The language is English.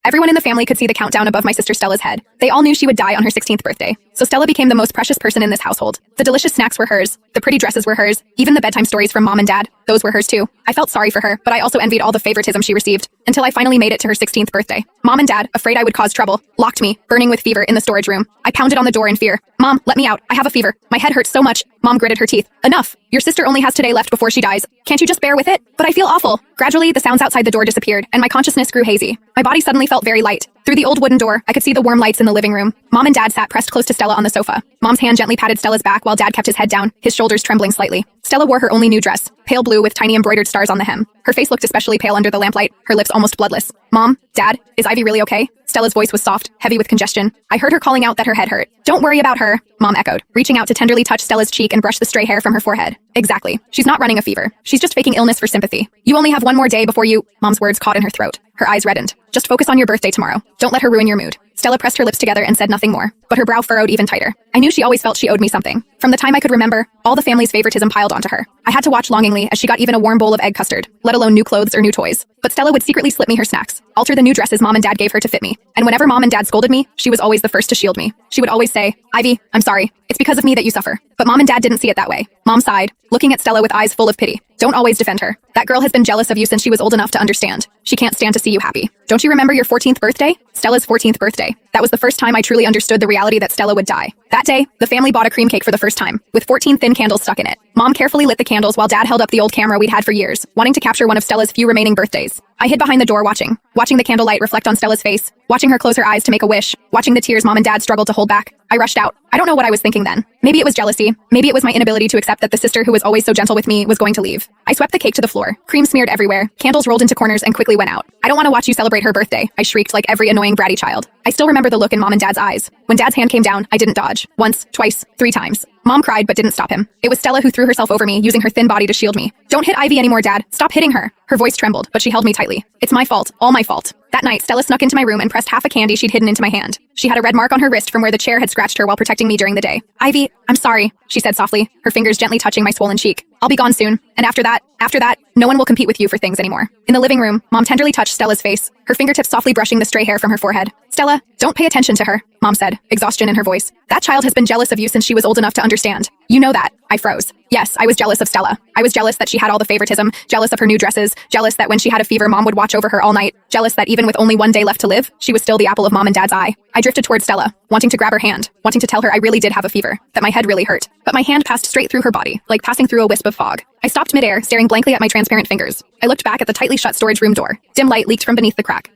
Everyone in the family could see the countdown above my sister Stella's head. They all knew she would die on her 16th birthday. So Stella became the most precious person in this household. The delicious snacks were hers. The pretty dresses were hers. Even the bedtime stories from Mom and Dad, those were hers too. I felt sorry for her, but I also envied all the favoritism she received, until I finally made it to her 16th birthday. Mom and Dad, afraid I would cause trouble, locked me, burning with fever, in the storage room. I pounded on the door in fear. Mom, let me out. I have a fever. My head hurts so much. Mom gritted her teeth. Enough. Your sister only has today left before she dies. Can't you just bear with it? But I feel awful. Gradually, the sounds outside the door disappeared, and my consciousness grew hazy. My body suddenly felt very light. Through the old wooden door, I could see the warm lights in the living room. Mom and Dad sat pressed close to Stella on the sofa. Mom's hand gently patted Stella's back while Dad kept his head down, his shoulders trembling slightly. Stella wore her only new dress, pale blue with tiny embroidered stars on the hem. Her face looked especially pale under the lamplight, her lips almost bloodless. Mom? Dad? Is Ivy really okay? Stella's voice was soft, heavy with congestion. I heard her calling out that her head hurt. Don't worry about her, Mom echoed, reaching out to tenderly touch Stella's cheek and brush the stray hair from her forehead. Exactly. She's not running a fever. She's just faking illness for sympathy. You only have one more day before you— Mom's words caught in her throat. Her eyes reddened. Just focus on your birthday tomorrow. Don't let her ruin your mood. Stella pressed her lips together and said nothing more, but her brow furrowed even tighter. I knew she always felt she owed me something. From the time I could remember, all the family's favoritism piled onto her. I had to watch longingly as she got even a warm bowl of egg custard, let alone new clothes or new toys. But Stella would secretly slip me her snacks, alter the new dresses Mom and Dad gave her to fit me. And whenever Mom and Dad scolded me, she was always the first to shield me. She would always say, Ivy, I'm sorry. It's because of me that you suffer. But Mom and Dad didn't see it that way. Mom sighed, looking at Stella with eyes full of pity. Don't always defend her. That girl has been jealous of you since she was old enough to understand. She can't stand to see you happy. Don't you remember your 14th birthday? Stella's 14th birthday. That was the first time I truly understood the reality that Stella would die. That day, the family bought a cream cake for the first time, with 14 thin candles stuck in it. Mom carefully lit the candles while Dad held up the old camera we'd had for years, wanting to capture one of Stella's few remaining birthdays. I hid behind the door watching the candlelight reflect on Stella's face, watching her close her eyes to make a wish, watching the tears Mom and Dad struggled to hold back. I rushed out. I don't know what I was thinking then. Maybe it was jealousy. Maybe it was my inability to accept that the sister who was always so gentle with me was going to leave. I swept the cake to the floor. Cream smeared everywhere. Candles rolled into corners and quickly went out. I don't want to watch you celebrate her birthday, I shrieked like every annoying bratty child. I still remember the look in Mom and Dad's eyes. When Dad's hand came down, I didn't dodge. Once, twice, 3 times. Mom cried but didn't stop him. It was Stella who threw herself over me, using her thin body to shield me. Don't hit Ivy anymore, Dad. Stop hitting her. Her voice trembled, but she held me tightly. It's my fault. All my fault. That night, Stella snuck into my room and pressed half a candy she'd hidden into my hand. She had a red mark on her wrist from where the chair had scratched her while protecting me during the day. Ivy, I'm sorry, she said softly, her fingers gently touching my swollen cheek. I'll be gone soon. And after that, no one will compete with you for things anymore. In the living room, Mom tenderly touched Stella's face, her fingertips softly brushing the stray hair from her forehead. Stella, don't pay attention to her, Mom said, exhaustion in her voice. That child has been jealous of you since she was old enough to understand. You know that. I froze. Yes, I was jealous of Stella. I was jealous that she had all the favoritism, jealous of her new dresses, jealous that when she had a fever, Mom would watch over her all night, jealous that even with only one day left to live, she was still the apple of Mom and Dad's eye. I drifted toward Stella, wanting to grab her hand, wanting to tell her I really did have a fever, that my head really hurt. But my hand passed straight through her body, like passing through a wisp of fog. I stopped midair, staring blankly at my transparent fingers. I looked back at the tightly shut storage room door. Dim light leaked from beneath the crack.